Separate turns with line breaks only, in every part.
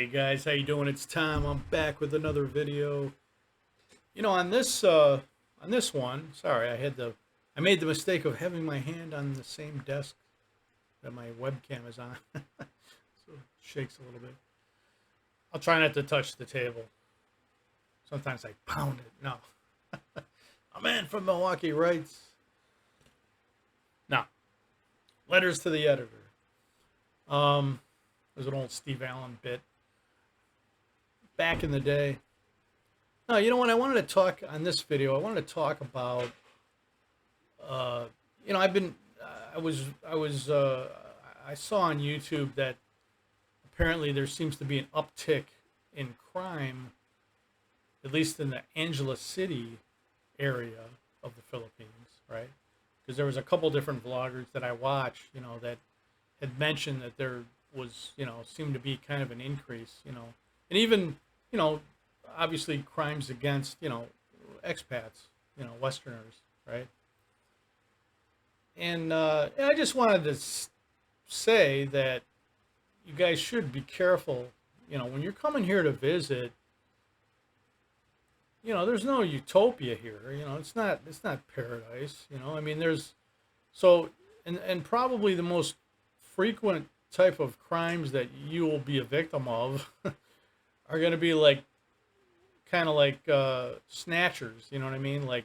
Hey guys, how you doing? It's Tom. I'm back with another video. On this one, sorry, I made the mistake of having my hand on the same desk that my webcam is on. So it shakes a little bit. I'll try not to touch the table. Sometimes I pound it. No. A man from Milwaukee writes. Now, letters to the editor. There's an old Steve Allen bit back in the day. No, you know what? I wanted to talk on this video. I wanted to talk about, I've been, I saw on YouTube that apparently there seems to be an uptick in crime, at least in the Angeles City area of the Philippines, right? Because there was a couple different vloggers that I watched, that had mentioned that there was, seemed to be kind of an increase, and even, obviously crimes against, expats, Westerners, right? And I just wanted to say that you guys should be careful, when you're coming here to visit. There's no utopia here. It's not paradise. I mean, and probably the most frequent type of crimes that you will be a victim of are going to be kind of like snatchers. You know what I mean? Like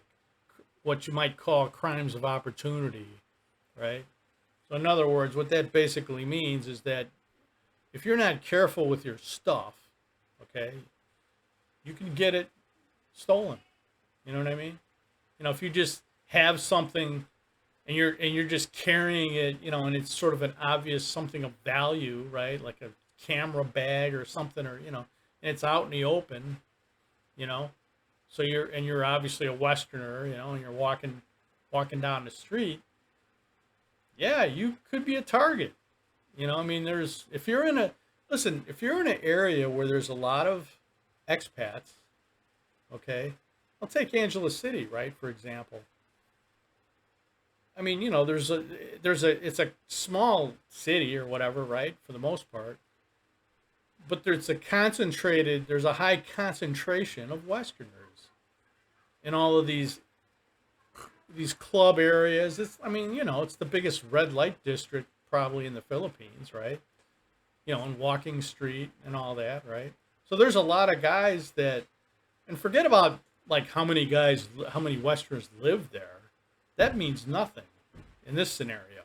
what you might call crimes of opportunity, right? So in other words, what that basically means is that if you're not careful with your stuff, okay, you can get it stolen. You know what I mean? If you just have something and you're just carrying it, and it's sort of an obvious something of value, right? Like a camera bag or something, or and it's out in the open, so you're obviously a Westerner, and you're walking down the street. Yeah, you could be a target. I mean, if you're in an area where there's a lot of expats, okay, I'll take Angeles City, right, for example. I mean, it's a small city or whatever, right, for the most part. But there's a high concentration of Westerners in all of these club areas. It's the biggest red light district probably in the Philippines, right? And Walking Street and all that, right? So there's a lot of guys that, and forget about like how many Westerners live there. That means nothing in this scenario.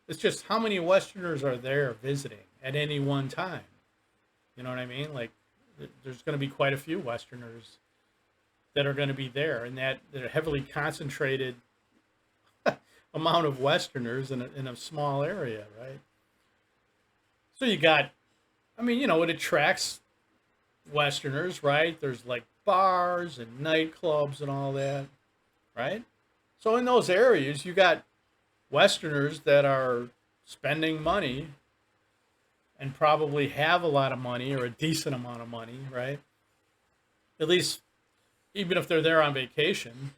It's just how many Westerners are there visiting at any one time. You know what I mean? Like, there's going to be quite a few Westerners that are going to be there, and that are heavily concentrated amount of Westerners in a small area, right? So you got, it attracts Westerners, right? There's like bars and nightclubs and all that, right? So in those areas, you got Westerners that are spending money and probably have a lot of money or a decent amount of money, right? At least, even if they're there on vacation,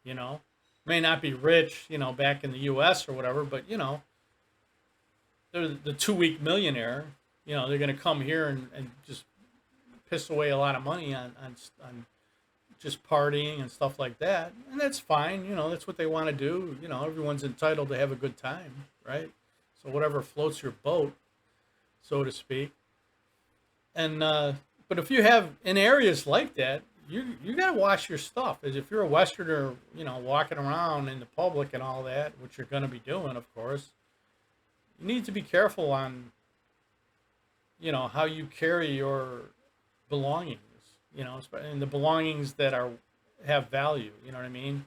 may not be rich, back in the U.S. or whatever, but, they're the 2-week millionaire. They're going to come here and just piss away a lot of money on just partying and stuff like that. And that's fine. That's what they want to do. Everyone's entitled to have a good time, right? So whatever floats your boat, so to speak. And but if you have in areas like that, you got to watch your stuff. As if you're a Westerner, walking around in the public and all that, which you're going to be doing, of course, you need to be careful on, how you carry your belongings, and the belongings that have value. You know what I mean?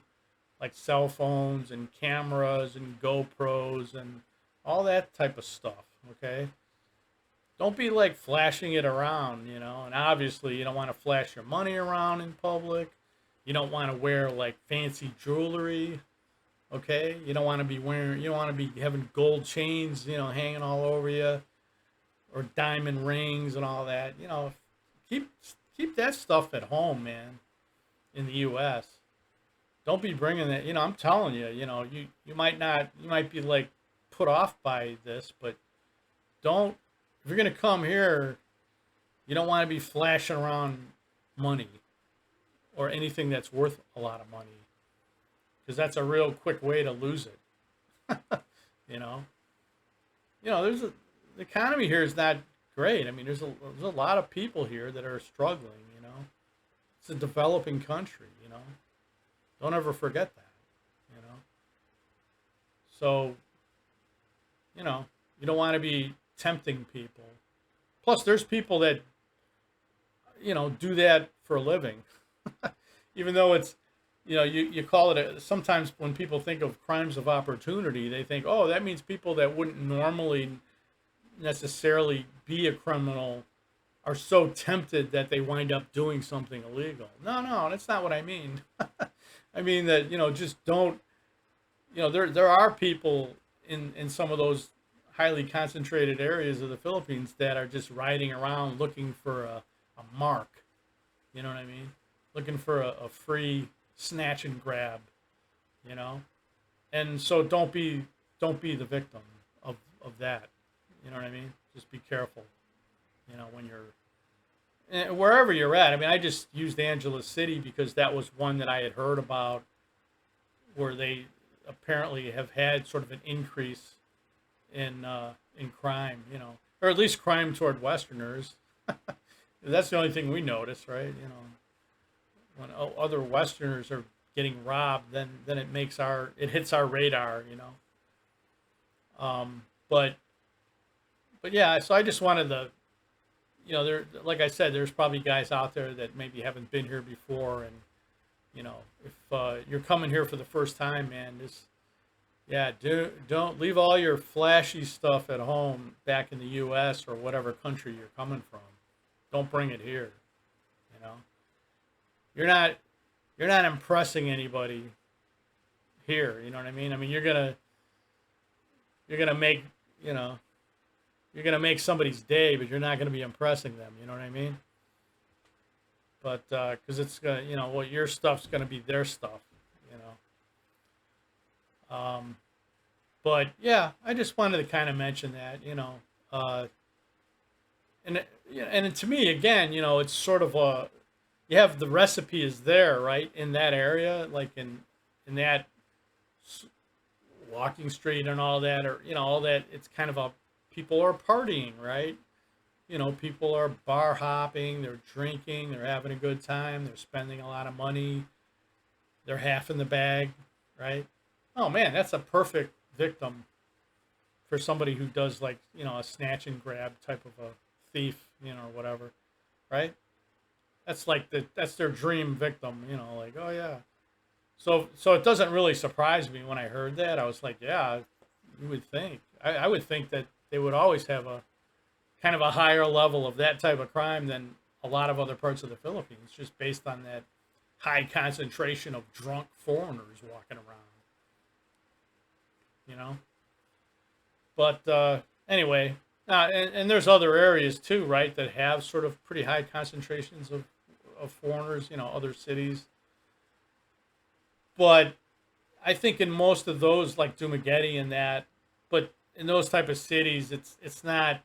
Like cell phones and cameras and GoPros and all that type of stuff. Okay. Don't be like flashing it around, and obviously you don't want to flash your money around in public. You don't want to wear like fancy jewelry, okay? You don't want to be having gold chains, hanging all over you, or diamond rings and all that. Keep that stuff at home, man, in the U.S. Don't be bringing that, I'm telling you, you might be like put off by this, but don't. If you're going to come here You don't want to be flashing around money or anything that's worth a lot of money, because that's a real quick way to lose it. You know, there's the economy here is not great. I mean, there's a lot of people here that are struggling. It's a developing country. Don't ever forget that. You know, so you don't want to be tempting people. Plus, there's people that do that for a living, even though it's you call it sometimes when people think of crimes of opportunity, they think, oh, that means people that wouldn't normally necessarily be a criminal are so tempted that they wind up doing something illegal. No, that's not what I mean. I mean that just don't. There are people in some of those highly concentrated areas of the Philippines that are just riding around looking for a mark. You know what I mean? Looking for a free snatch and grab. You know, and so don't be the victim of that. You know what I mean? Just be careful. When you're wherever you're at. I mean, I just used Angeles City because that was one that I had heard about, where they apparently have had sort of an increase in crime, or at least crime toward Westerners. That's the only thing we notice, right? When other Westerners are getting robbed, then it hits our radar, but yeah, so I just wanted to, there, like I said, there's probably guys out there that maybe haven't been here before, and if you're coming here for the first time, man, just don't leave all your flashy stuff at home back in the U.S. or whatever country you're coming from. Don't bring it here. You know, you're not impressing anybody here. You know what I mean? I mean, you're gonna make you know you're gonna make somebody's day, but you're not gonna be impressing them. You know what I mean? But because it's gonna, what your stuff's gonna be their stuff. You know. But yeah, I just wanted to kind of mention that. And to me, again, it's sort of you have the recipe is there, right, in that area, like in that walking street and all that, or all that. It's kind of people are partying, right? People are bar hopping, they're drinking, they're having a good time, they're spending a lot of money, they're half in the bag, right? Oh man, that's a perfect victim for somebody who does, like, a snatch and grab type of a thief, or whatever, right? That's like that's their dream victim, like, oh yeah. So it doesn't really surprise me when I heard that. I was like, yeah, you would think. I would think that they would always have a kind of a higher level of that type of crime than a lot of other parts of the Philippines, just based on that high concentration of drunk foreigners walking around. You know. But anyway, and there's other areas too, right, that have sort of pretty high concentrations of foreigners, other cities. But I think in most of those, like Dumaguete and that, but in those type of cities, it's not,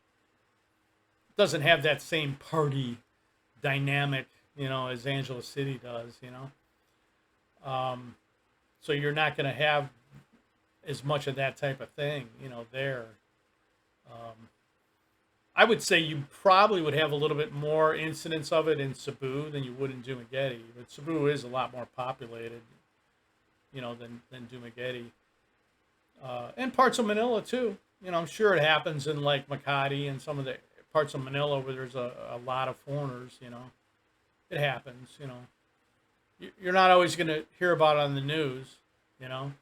doesn't have that same party dynamic, as Angeles City does, So you're not going to have as much of that type of thing, there. I would say you probably would have a little bit more incidence of it in Cebu than you would in Dumaguete, but Cebu is a lot more populated, than Dumaguete. And parts of Manila too. I'm sure it happens in like Makati and some of the parts of Manila where there's a lot of foreigners, It happens, You're not always going to hear about it on the news, you know.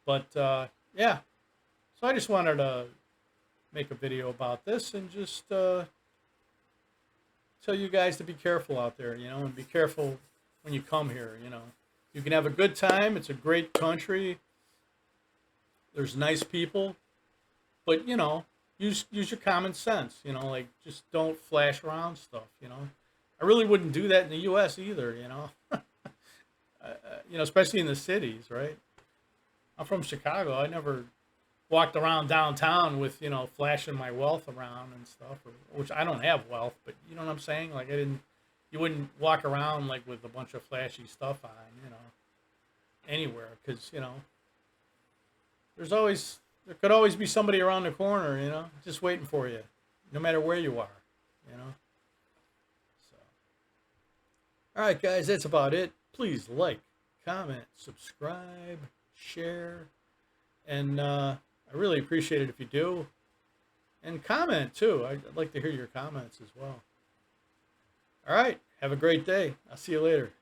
But yeah, so I just wanted to make a video about this and just tell you guys to be careful out there, and be careful when you come here, You can have a good time. It's a great country. There's nice people, but use your common sense. Like, just don't flash around stuff. I really wouldn't do that in the U.S. either. Especially in the cities, right? I'm from Chicago. I never walked around downtown with, you know, flashing my wealth around and stuff, or, which I don't have wealth, but you know what I'm saying? Like I didn't, you wouldn't walk around like with a bunch of flashy stuff on, you know, anywhere, because you know, there could always be somebody around the corner, you know, just waiting for you, no matter where you are, you know. So, all right, guys, that's about it. Please like, comment, subscribe, share, and I really appreciate it if you do. And comment too. I'd like to hear your comments as well. All right. Have a great day. I'll see you later.